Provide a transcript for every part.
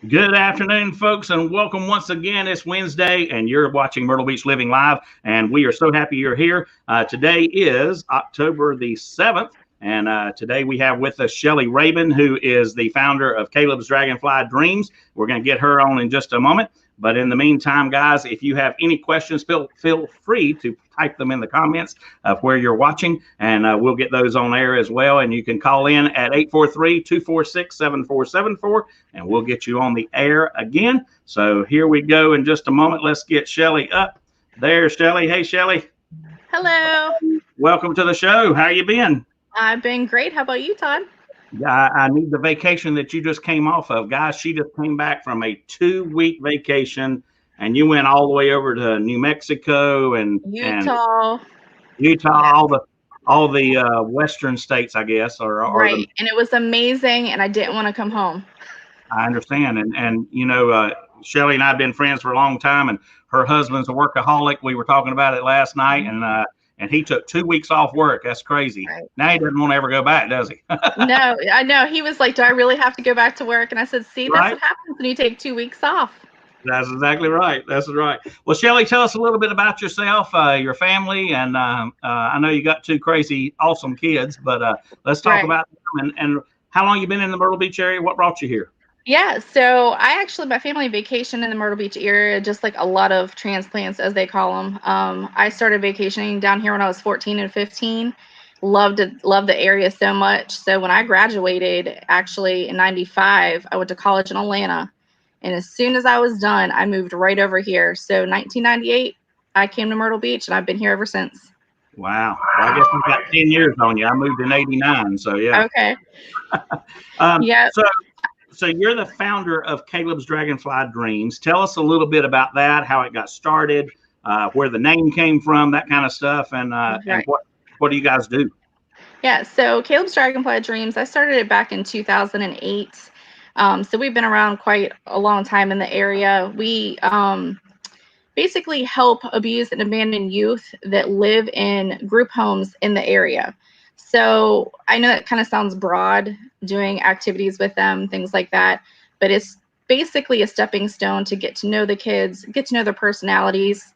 Good afternoon, folks, and welcome once again. It's Wednesday, and you're watching Myrtle Beach Living Live, and we are so happy you're here. Today is October the 7th, and today we have with us Shellie Rabon, who is the founder of Calebs Dragonfly Dreams. We're going to get her on in just a moment. But in the meantime, guys, if you have any questions, feel free to type them in the comments of where you're watching, and we'll get those on air as well. And you can call in at 843-246-7474, and we'll get you on the air again. So here we go in just a moment. Let's get Shellie up. There's Shellie. Hey, Shellie. Hello. Welcome to the show. How you been? I've been great. How about you, Todd? I need the vacation that you just came off of. Guys, she just came back from a 2-week vacation, and you went all the way over to New Mexico and Utah, yeah. all the western states, I guess. Right. And it was amazing, and I didn't want to come home. I understand. And you know, Shellie and I have been friends for a long time, and her husband's a workaholic. We were talking about it last night, and he took 2 weeks off work. That's crazy. Right. Now he doesn't want to ever go back, does he? No, I know. He was like, do I really have to go back to work? And I said, see, that's what happens when you take 2 weeks off. That's exactly right. That's right. Well, Shellie, tell us a little bit about yourself, your family, and I know you got 2 crazy, awesome kids, but let's talk about them and how long you been in the Myrtle Beach area. What brought you here? Yeah, so my family vacationed in the Myrtle Beach area, just like a lot of transplants, as they call them. I started vacationing down here when I was 14 and 15. Loved the area so much. So when I graduated, actually in 95, I went to college in Atlanta. And as soon as I was done, I moved right over here. So 1998, I came to Myrtle Beach, and I've been here ever since. Wow. Well, I guess we've got 10 years on you. I moved in 89, so yeah. Okay. Yeah. So you're the founder of Caleb's Dragonfly Dreams. Tell us a little bit about that, how it got started, where the name came from, that kind of stuff, and what do you guys do? Yeah, so Caleb's Dragonfly Dreams, I started it back in 2008. So we've been around quite a long time in the area. We basically help abused and abandoned youth that live in group homes in the area. So I know that kind of sounds broad, doing activities with them, things like that, but it's basically a stepping stone to get to know the kids, get to know their personalities.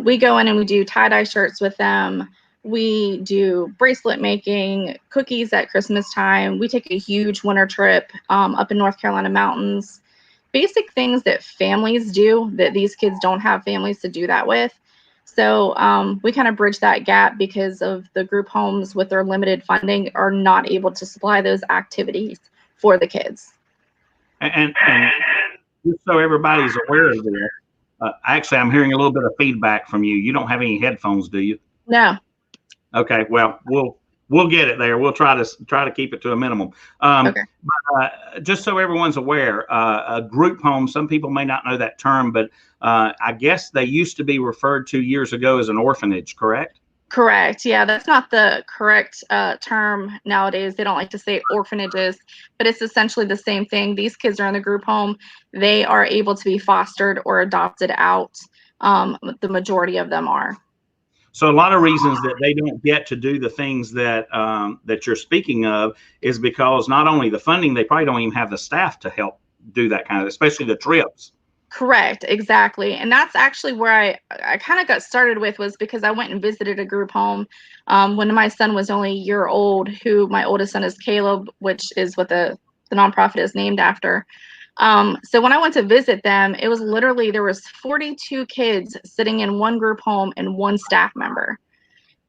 We go in and we do tie-dye shirts with them. We do bracelet making, cookies at Christmas time. We take a huge winter trip up in North Carolina mountains. Basic things that families do that these kids don't have families to do that with. So we kind of bridge that gap because of the group homes with their limited funding are not able to supply those activities for the kids. And just so everybody's aware of this, actually, I'm hearing a little bit of feedback from you. You don't have any headphones, do you? No. Okay. Well, we'll get it there. We'll try to keep it to a minimum. Okay. But, just so everyone's aware, a group home, some people may not know that term, but I guess they used to be referred to years ago as an orphanage, correct? Correct. Yeah, that's not the correct term nowadays. They don't like to say orphanages, but it's essentially the same thing. These kids are in the group home. They are able to be fostered or adopted out. The majority of them are. So a lot of reasons that they don't get to do the things that that you're speaking of is because not only the funding, they probably don't even have the staff to help do that kind of, especially the trips. Correct, exactly. And that's actually where I kind of got started with, was because I went and visited a group home when my son was only a year old, who my oldest son is Caleb, which is what the nonprofit is named after. So when I went to visit them, it was literally, there was 42 kids sitting in one group home and one staff member.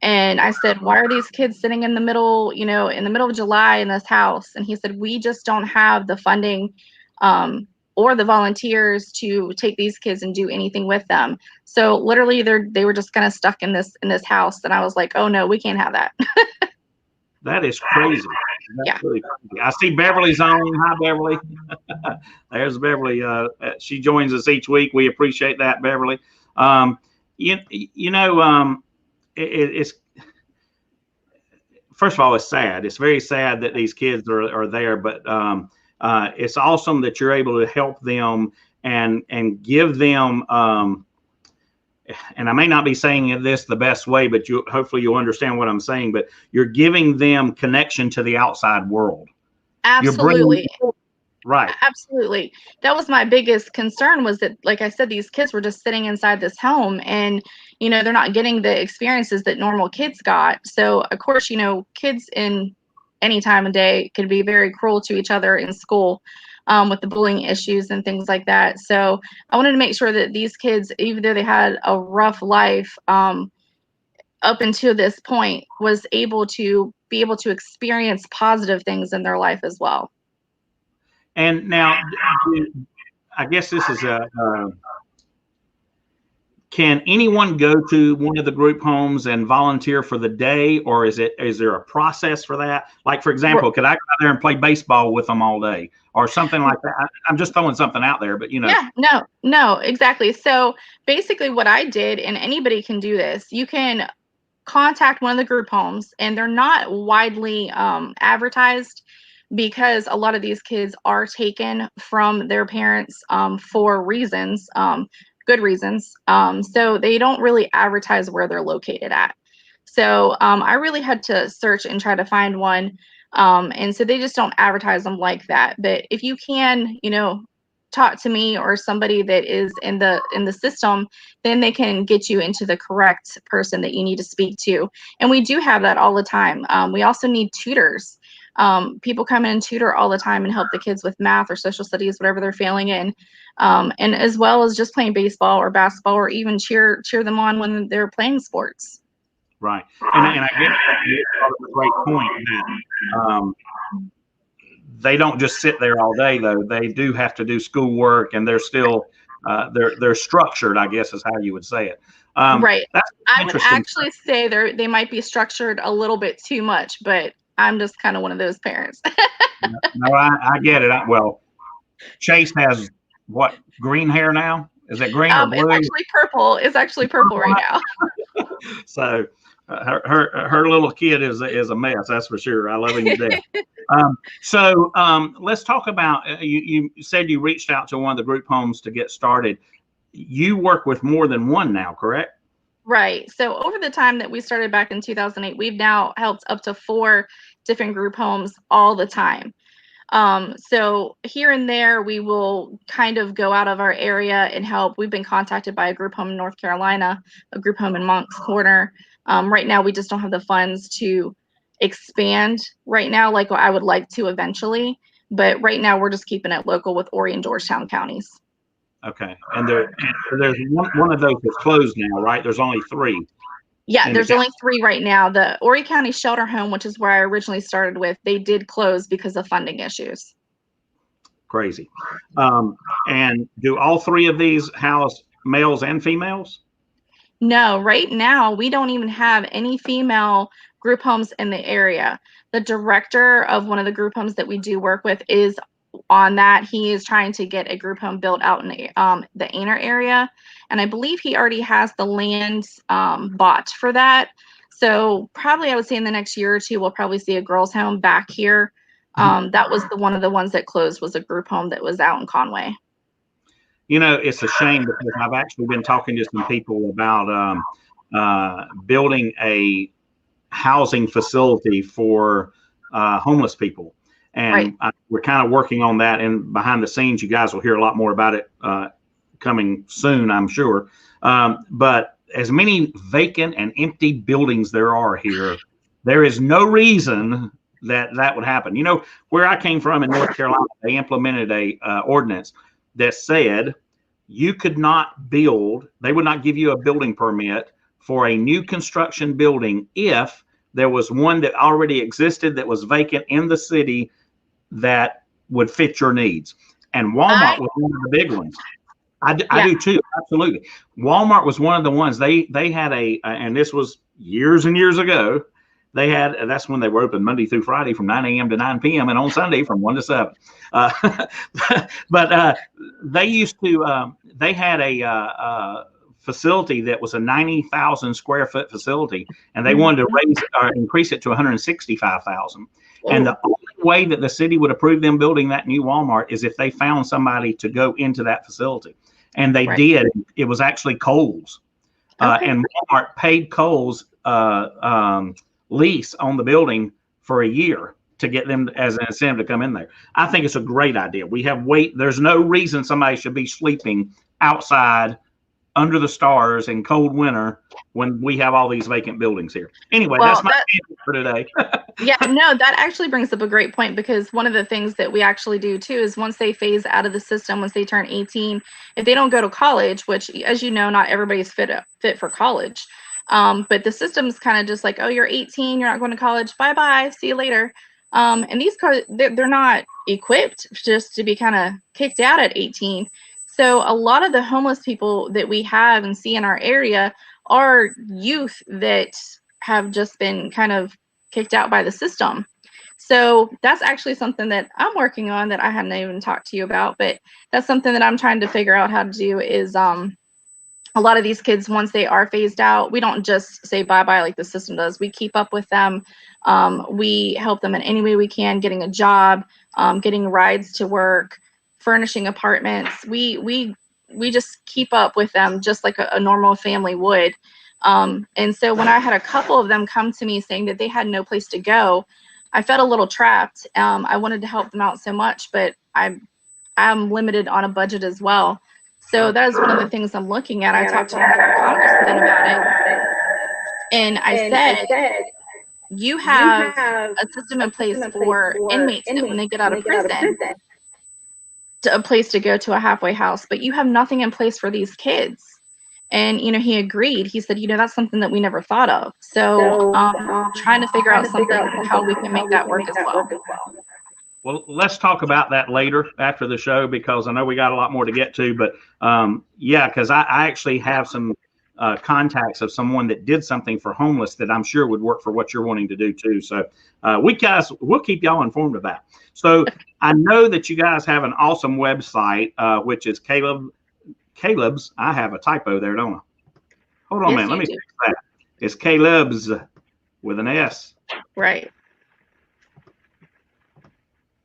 And I said, why are these kids sitting in the middle, in the middle of July in this house? And he said, we just don't have the funding or the volunteers to take these kids and do anything with them. So literally they were just kind of stuck in this house. And I was like, oh no, we can't have that. That is crazy. That's really crazy. I see Beverly's on. Hi, Beverly. There's Beverly. She joins us each week. We appreciate that, Beverly. It's first of all, it's sad. It's very sad that these kids are there, but it's awesome that you're able to help them and give them. And I may not be saying this the best way, but hopefully you'll understand what I'm saying. But you're giving them connection to the outside world. Absolutely. Right. Absolutely. That was my biggest concern, was that, like I said, these kids were just sitting inside this home, and, they're not getting the experiences that normal kids got. So, of course, kids in any time of day can be very cruel to each other in school, with the bullying issues and things like that. So I wanted to make sure that these kids, even though they had a rough life, up until this point, was able to experience positive things in their life as well. And now, I guess this is can anyone go to one of the group homes and volunteer for the day, or is there a process for that? Like, for example, could I go out there and play baseball with them all day or something like that? I'm just throwing something out there, but Yeah, no, exactly. So basically what I did, and anybody can do this, you can contact one of the group homes, and they're not widely advertised, because a lot of these kids are taken from their parents for reasons, good reasons. So they don't really advertise where they're located at. So I really had to search and try to find one. And so they just don't advertise them like that. But if you can, talk to me or somebody that is in the system, then they can get you into the correct person that you need to speak to. And we do have that all the time. We also need tutors. People come in and tutor all the time and help the kids with math or social studies, whatever they're failing in. And as well as just playing baseball or basketball, or even cheer them on when they're playing sports. Right. And I guess that's a great point that they don't just sit there all day, though. They do have to do schoolwork, and they're still they're structured, I guess is how you would say it. Right. That's I would actually say they might be structured a little bit too much, but I'm just kind of one of those parents. No, I get it. Well, Chase has what, green hair now? Is it green or blue? It's actually purple. It's actually purple right now. So her little kid is a mess. That's for sure. I love him to death. So let's talk about, you said you reached out to one of the group homes to get started. You work with more than one now, correct? Right. So over the time that we started back in 2008, we've now helped up to 4 different group homes all the time. So here and there, we will kind of go out of our area and help. We've been contacted by a group home in North Carolina, a group home in Moncks Corner. Right now, we just don't have the funds to expand right now like I would like to eventually. But right now, we're just keeping it local with Horry and Georgetown counties. Okay. And there's one of those that's closed now, right? There's only 3. Yeah, there's only 3 right now. The Horry County Shelter Home, which is where I originally started with, they did close because of funding issues. Crazy. And do all 3 of these house males and females? No, right now we don't even have any female group homes in the area. The director of one of the group homes that we do work with is on that. He is trying to get a group home built out in the Anner area, and I believe he already has the land bought for that. So probably I would say in the next year or 2 we'll probably see a girls' home back here. That was one of the ones that closed, was a group home that was out in Conway. It's a shame, because I've actually been talking to some people about building a housing facility for homeless people. And Right. We're kind of working on that, and behind the scenes, you guys will hear a lot more about it coming soon, I'm sure. But as many vacant and empty buildings there are here, there is no reason that would happen. Where I came from in North Carolina, they implemented a ordinance that said you could not build, they would not give you a building permit for a new construction building if there was one that already existed that was vacant in the city that would fit your needs. And Walmart was one of the big ones. I do too, absolutely. Walmart was one of the ones. They had and this was years and years ago, that's when they were open Monday through Friday from 9 a.m. to 9 p.m. and on Sunday from 1 to 7. But they used to, they had a facility that was a 90,000 square foot facility, and they wanted to increase it to 165,000. And the only way that the city would approve them building that new Walmart is if they found somebody to go into that facility. And they did. It was actually Kohl's. And Walmart paid Kohl's lease on the building for a year. to get them as an incentive to come in there. I think it's a great idea. We have weight. There's no reason somebody should be sleeping outside under the stars in cold winter when we have all these vacant buildings here. Anyway, well, that's my answer for today. Yeah, no, that actually brings up a great point, because one of the things that we actually do too is once they phase out of the system, once they turn 18, if they don't go to college, which, as you know, not everybody's fit for college, but the system's kind of just like, oh, you're 18, you're not going to college, bye-bye, see you later. And these cars, they're not equipped just to be kind of kicked out at 18. So a lot of the homeless people that we have and see in our area are youth that have just been kind of kicked out by the system. So that's actually something that I'm working on that I hadn't even talked to you about, but that's something that I'm trying to figure out how to do is a lot of these kids, once they are phased out, we don't just say bye-bye like the system does. We keep up with them. We help them in any way we can, getting a job, getting rides to work, furnishing apartments. We just keep up with them just like a normal family would. And so when I had a couple of them come to me saying that they had no place to go, I felt a little trapped. I wanted to help them out so much, but I'm limited on a budget as well. So that is one of the things I'm looking at. I talked to our congressman about it, and I said, you have a system in place for inmates that when they get out of prison, a place to go to a halfway house, but you have nothing in place for these kids. And, you know, he agreed. He said, you know, that's something that we never thought of. So trying to figure out something, how we can make that work as well. Well, let's talk about that later after the show, because I know we got a lot more to get to. But yeah, because I actually have some contacts of someone that did something for homeless that I'm sure would work for what you're wanting to do too. So we'll keep y'all informed of that. So I know that you guys have an awesome website, which is Calebs. I have a typo there, don't I? Hold on a minute. Let me fix that. It's Calebs with an S. Right.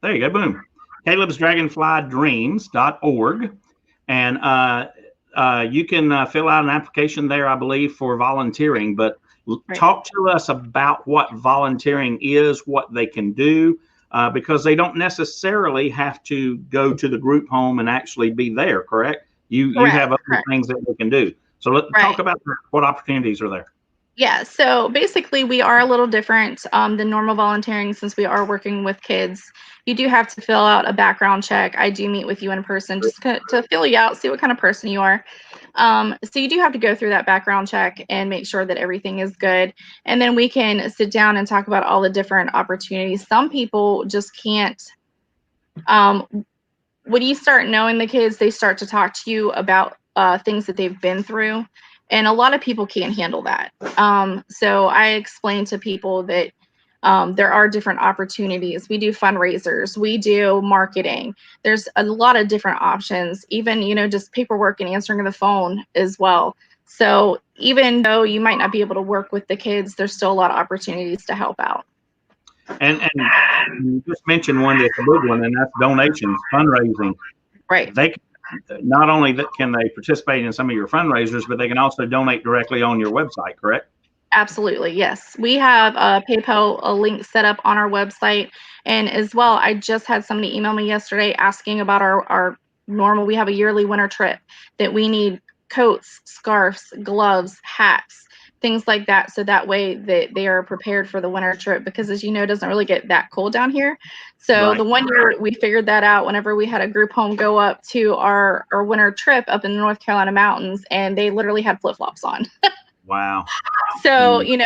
There you go. Boom. Calebs Dragonfly Dreams.org. And you can fill out an application there, I believe, for volunteering. But talk to us about what volunteering is, what they can do, because they don't necessarily have to go to the group home and actually be there, correct? You have other things that they can do. So let's talk about what opportunities are there. Yeah, so basically we are a little different than normal volunteering since we are working with kids. You do have to fill out a background check. I do meet with you in person just to fill you out, see what kind of person you are. So you do have to go through that background check and make sure that everything is good. And then we can sit down and talk about all the different opportunities. Some people just can't. When you start knowing the kids, they start to talk to you about things that they've been through. And a lot of people can't handle that. So I explain to people that there are different opportunities. We do fundraisers, we do marketing. There's a lot of different options, even, you know, just paperwork and answering the phone as well. So even though you might not be able to work with the kids, there's still a lot of opportunities to help out. And you just mentioned one that's a big one, and that's donations, fundraising. Right. They not only can they participate in some of your fundraisers, but they can also donate directly on your website, correct? Absolutely, yes. We have a PayPal link set up on our website. And as well, I just had somebody email me yesterday asking about our normal, we have a yearly winter trip that we need coats, scarves, gloves, hats, things like that. So that way they are prepared for the winter trip, because as you know, it doesn't really get that cold down here. So the one year we figured that out whenever we had a group home go up to our winter trip up in the North Carolina mountains, and they literally had flip-flops on. Wow. So, you know,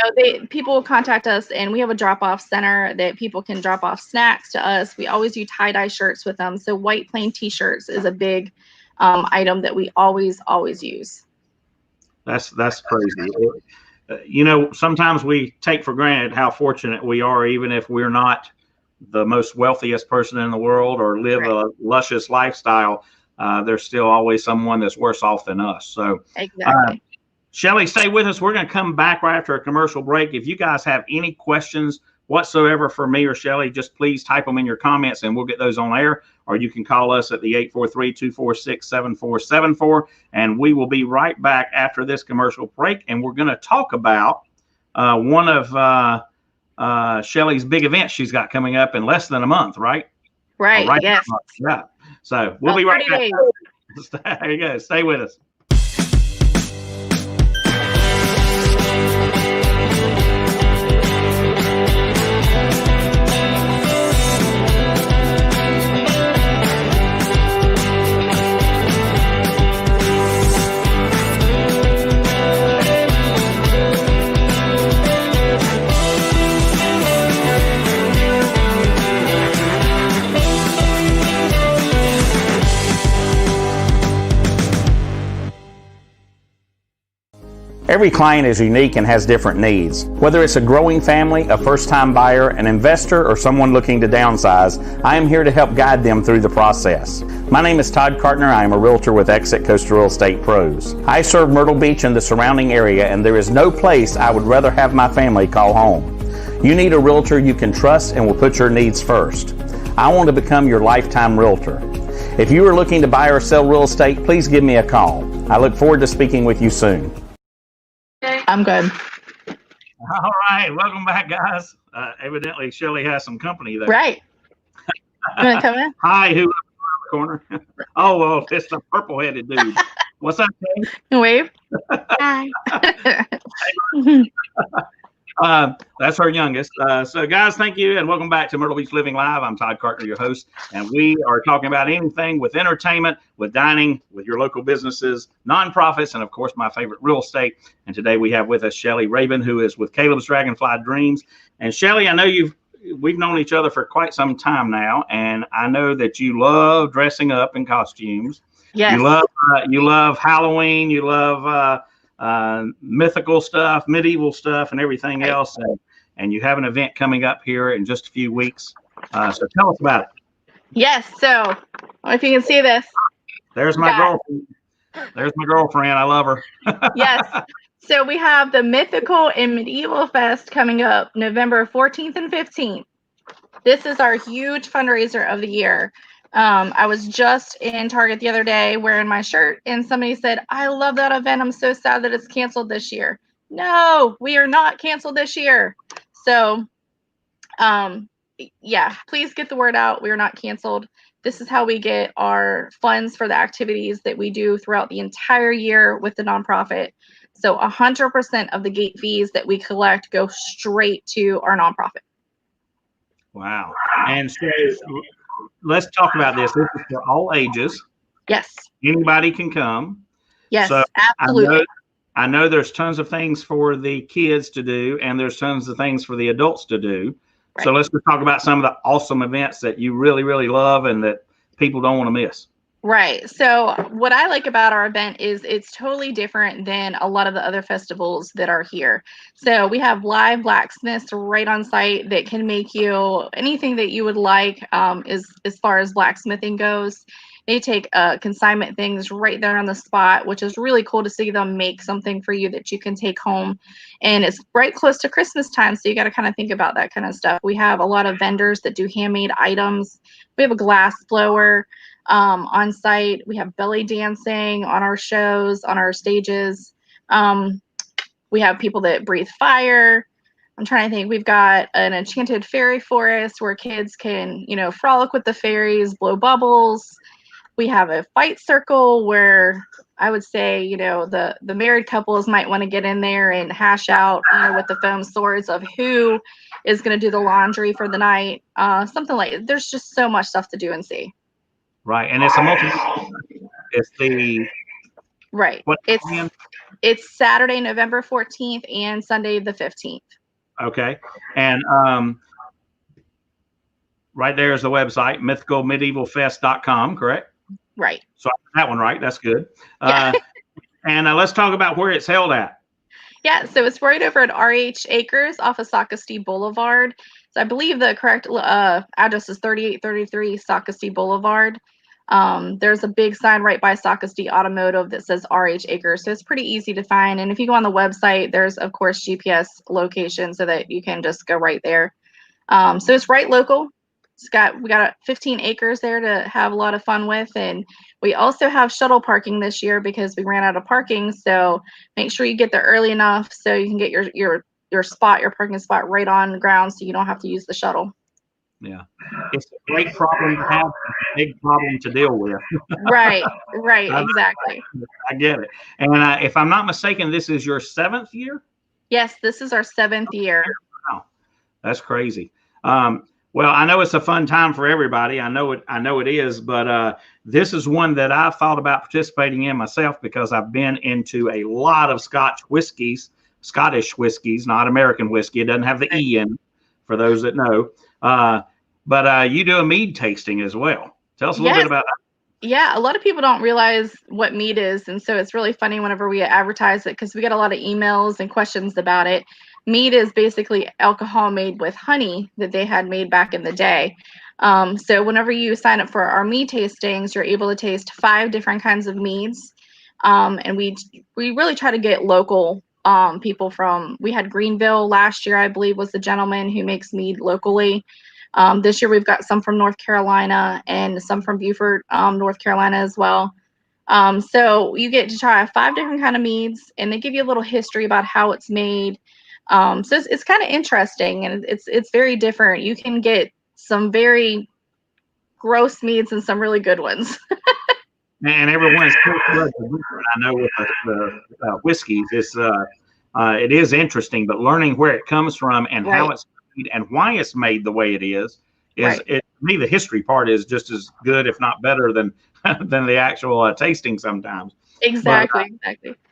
people will contact us, and we have a drop-off center that people can drop off snacks to us. We always do tie-dye shirts with them. So white plain t-shirts is a big item that we always use. That's crazy. You know, sometimes we take for granted how fortunate we are, even if we're not the most wealthiest person in the world or live a luscious lifestyle. There's still always someone that's worse off than us. So exactly. Shellie, stay with us. We're going to come back right after a commercial break. If you guys have any questions whatsoever for me or Shellie, just please type them in your comments and we'll get those on air. Or you can call us at the 843-246-7474. And we will be right back after this commercial break. And we're going to talk about one of Shellie's big event she's got coming up in less than a month, right? Right. Right. Yes. Yeah. So we'll be right back. There you go. Stay with us. Every client is unique and has different needs. Whether it's a growing family, a first-time buyer, an investor, or someone looking to downsize, I am here to help guide them through the process. My name is Todd Cartner. I am a realtor with Exit Coastal Real Estate Pros. I serve Myrtle Beach and the surrounding area, and there is no place I would rather have my family call home. You need a realtor you can trust and will put your needs first. I want to become your lifetime realtor. If you are looking to buy or sell real estate, please give me a call. I look forward to speaking with you soon. I'm good. All right, welcome back, guys. Evidently, Shellie has some company there. Right. You want to come in? Hi, who in the corner? Oh, it's the purple-headed dude. What's up, Dave? Wave. Hi. That's our youngest. So, guys, thank you, and welcome back to Myrtle Beach Living Live. I'm Todd Cartner, your host, and we are talking about anything with entertainment, with dining, with your local businesses, nonprofits, and, of course, my favorite, real estate. And today we have with us Shellie Rabon, who is with Calebs Dragonfly Dreams. And, Shellie, I know we've known each other for quite some time now, and I know that you love dressing up in costumes. Yes. You love Halloween. You love mythical stuff, medieval stuff, and everything else. And you have an event coming up here in just a few weeks. So tell us about it. Yes. So I don't know if you can see this. There's my girlfriend. There's my girlfriend. I love her. Yes. So we have the Mythical and Medieval Fest coming up November 14th and 15th. This is our huge fundraiser of the year. I was just in Target the other day wearing my shirt, and somebody said, I love that event. I'm so sad that it's canceled this year. No, we are not canceled this year. So, yeah, please get the word out. We are not canceled. This is how we get our funds for the activities that we do throughout the entire year with the nonprofit. So 100% of the gate fees that we collect go straight to our nonprofit. Wow. And so let's talk about this. This is for all ages. Yes. Anybody can come. Yes, so absolutely. I know there's tons of things for the kids to do, and there's tons of things for the adults to do. Right. So let's just talk about some of the awesome events that you really, really love and that people don't want to miss. Right. So what I like about our event is it's totally different than a lot of the other festivals that are here. So we have live blacksmiths right on site that can make you anything that you would like as far as blacksmithing goes. They take consignment things right there on the spot, which is really cool to see them make something for you that you can take home. And it's right close to Christmas time, so you got to kind of think about that kind of stuff. We have a lot of vendors that do handmade items. We have a glass blower on site. We have belly dancing on our shows, on our stages. We have people that breathe fire. I'm trying to think. We've got an enchanted fairy forest where kids can, frolic with the fairies, blow bubbles. We have a fight circle where I would say, the married couples might want to get in there and hash out, with the foam swords of who is going to do the laundry for the night. Something like that. There's just so much stuff to do and see. Right, and it's a it's the right. It's Saturday, November 14th, and Sunday the 15th. Okay, and right there is the website, mythicalmedievalfest.com, correct? Right. So that one right. That's good. Yeah. And let's talk about where it's held at. Yeah, so it's right over at RH Acres off of Socastee Boulevard. So I believe the correct address is 3833 Socastee Boulevard. There's a big sign right by Socastee Automotive that says RH Acres, so it's pretty easy to find. And if you go on the website, there's of course GPS location so that you can just go right there. So it's right local. We got 15 acres there to have a lot of fun with, and we also have shuttle parking this year because we ran out of parking. So make sure you get there early enough so you can get your your parking spot right on the ground, so you don't have to use the shuttle. Yeah, it's a great problem to have, a big problem to deal with. Right, exactly. I get it. And if I'm not mistaken, this is your 7th year? Yes, this is our 7th year. Wow, that's crazy. Well, I know it's a fun time for everybody. I know it is, but this is one that I've thought about participating in myself because I've been into a lot of Scottish whiskeys, not American whiskey. It doesn't have the E in it, for those that know. But you do a mead tasting as well. Tell us a little bit about that. Yeah, a lot of people don't realize what mead is, and so it's really funny whenever we advertise it because we get a lot of emails and questions about it. Mead is basically alcohol made with honey that they had made back in the day. So whenever you sign up for our mead tastings, you're able to taste 5 different kinds of meads, and we really try to get local people from. We had Greenville last year, I believe, was the gentleman who makes mead locally. This year we've got some from North Carolina and some from Beaufort, North Carolina as well. So you get to try 5 different kind of meads, and they give you a little history about how it's made. So it's kind of interesting, and it's very different. You can get some very gross meads and some really good ones. And everyone's different. I know with the whiskeys, it is interesting, but learning where it comes from and how it's made and why it's made the way it is to me, the history part is just as good, if not better, than the actual tasting sometimes. Exactly.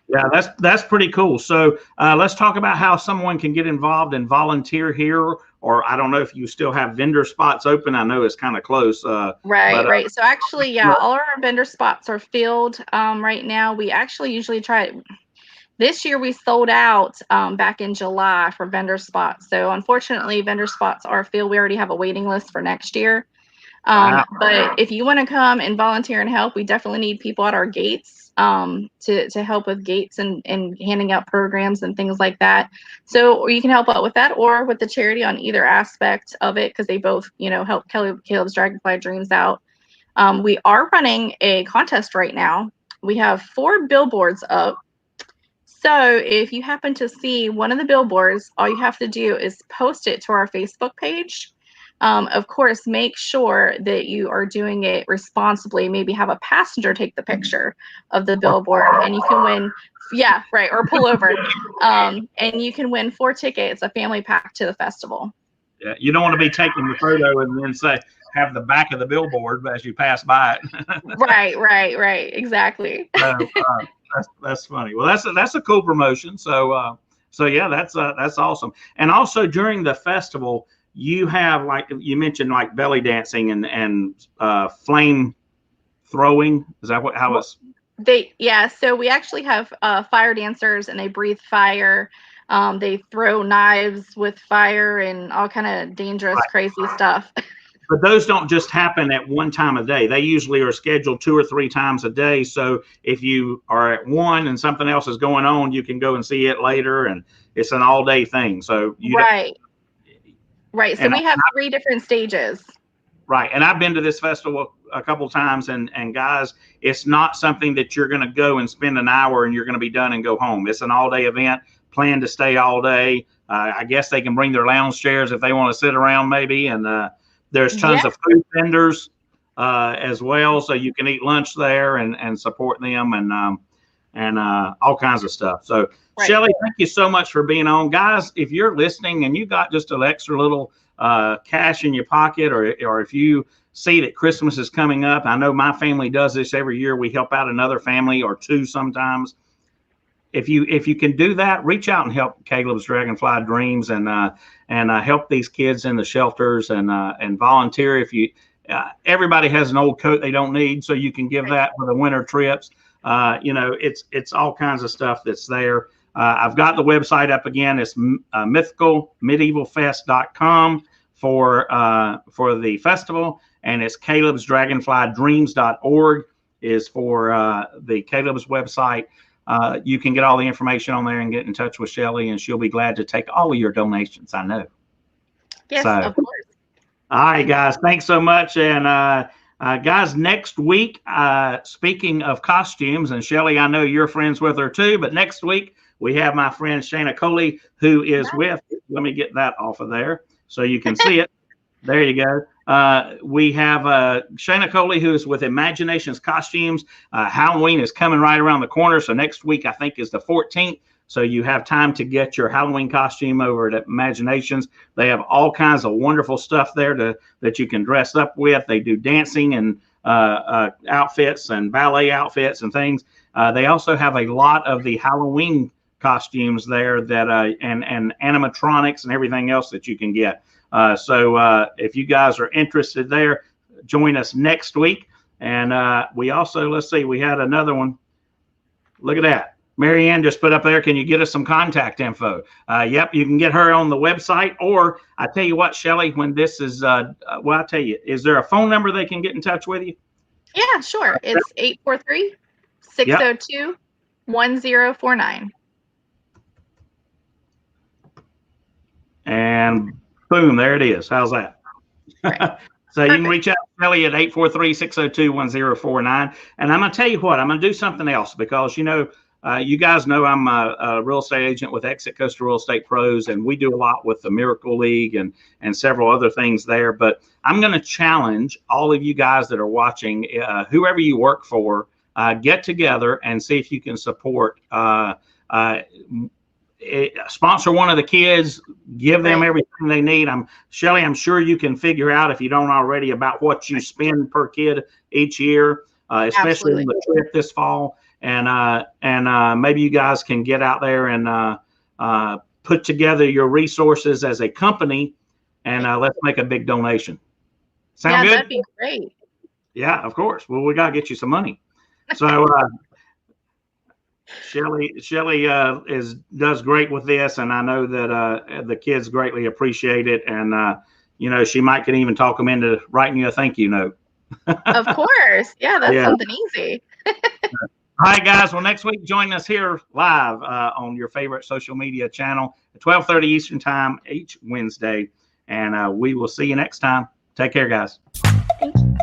Yeah, that's pretty cool. So let's talk about how someone can get involved and volunteer here. Or I don't know if you still have vendor spots open. I know it's kind of close. Right. So actually, all our vendor spots are filled right now. We actually usually try. This year we sold out back in July for vendor spots. So unfortunately, vendor spots are filled. We already have a waiting list for next year. But if you want to come and volunteer and help, we definitely need people at our gates to help with gates and handing out programs and things like that. So you can help out with that or with the charity on either aspect of it, because they both, help Caleb's Dragonfly Dreams out. We are running a contest right now. We have 4 billboards up. So if you happen to see one of the billboards, all you have to do is post it to our Facebook page. Of course, make sure that you are doing it responsibly. Maybe have a passenger take the picture of the billboard, and you can win. Yeah, right. Or pull over, and you can win 4 tickets, a family pack to the festival. Yeah, you don't want to be taking the photo and then have the back of the billboard as you pass by it. Right. Exactly. That's funny. Well, that's a cool promotion. So yeah, that's awesome. And also during the festival, you have, like you mentioned, like belly dancing and flame throwing. Is that how it's? So we actually have fire dancers, and they breathe fire. They throw knives with fire and all kind of dangerous, crazy stuff. But those don't just happen at one time a day. They usually are scheduled 2 or 3 times a day. So if you are at one and something else is going on, you can go and see it later, and it's an all-day thing. So Right. So we have 3 different stages. Right. And I've been to this festival a couple times, and guys, it's not something that you're going to go and spend an hour and you're going to be done and go home. It's an all-day event. Plan to stay all day. I guess they can bring their lounge chairs if they want to sit around maybe. And there's tons of food vendors as well. So you can eat lunch there and support them and all kinds of stuff. So Shellie, thank you so much for being on. Guys, if you're listening and you got just an extra little cash in your pocket, or if you see that Christmas is coming up, I know my family does this every year. We help out another family or 2 sometimes. If you can do that, reach out and help Caleb's Dragonfly Dreams and help these kids in the shelters and volunteer. If you everybody has an old coat they don't need, so you can give that for the winter trips. It's all kinds of stuff that's there. I've got the website up again. It's mythicalmedievalfest.com for the festival, and it's calebsdragonflydreams.org is for the Caleb's website. You can get all the information on there and get in touch with Shellie, and she'll be glad to take all of your donations, I know. Yes, of course. All right, guys, thanks so much. And guys, next week, speaking of costumes, and Shellie, I know you're friends with her too, but next week we have my friend Shana Coley, who is with, let me get that off of there so you can see it. There you go. We have Shana Coley, who is with Imaginations Costumes. Halloween is coming right around the corner. So next week, I think, is the 14th. So you have time to get your Halloween costume over at Imaginations. They have all kinds of wonderful stuff there that you can dress up with. They do dancing and outfits and ballet outfits and things. They also have a lot of the Halloween costumes there that and animatronics and everything else that you can get. So if you guys are interested there, join us next week. And we also, let's see, we had another one. Look at that. Marianne just put up there, can you get us some contact info? Yep, you can get her on the website. Or I tell you what, Shellie, when this is, well, I'll tell you, is there a phone number they can get in touch with you? Yeah, sure. It's 843-602-1049. And boom, there it is. How's that? Right. So you can reach out to Shellie at 843-602-1049. And I'm going to tell you what, I'm going to do something else because, you know, you guys know I'm a real estate agent with Exit Coastal Real Estate Pros, and we do a lot with the Miracle League and several other things there. But I'm going to challenge all of you guys that are watching, whoever you work for, get together and see if you can support, sponsor one of the kids, give them everything they need. Shellie, I'm sure you can figure out, if you don't already, about what you spend per kid each year, especially on the trip this fall. And maybe you guys can get out there and put together your resources as a company, and let's make a big donation. Sound good? That'd be great. Yeah, of course. Well, we got to get you some money. So Shellie does great with this, and I know that the kids greatly appreciate it. And you know, she might can even talk them into writing you a thank you note. Of course. Yeah, that's something easy. All right, guys. Well, next week, join us here live on your favorite social media channel at 12:30 Eastern Time each Wednesday. And we will see you next time. Take care, guys. Thank you.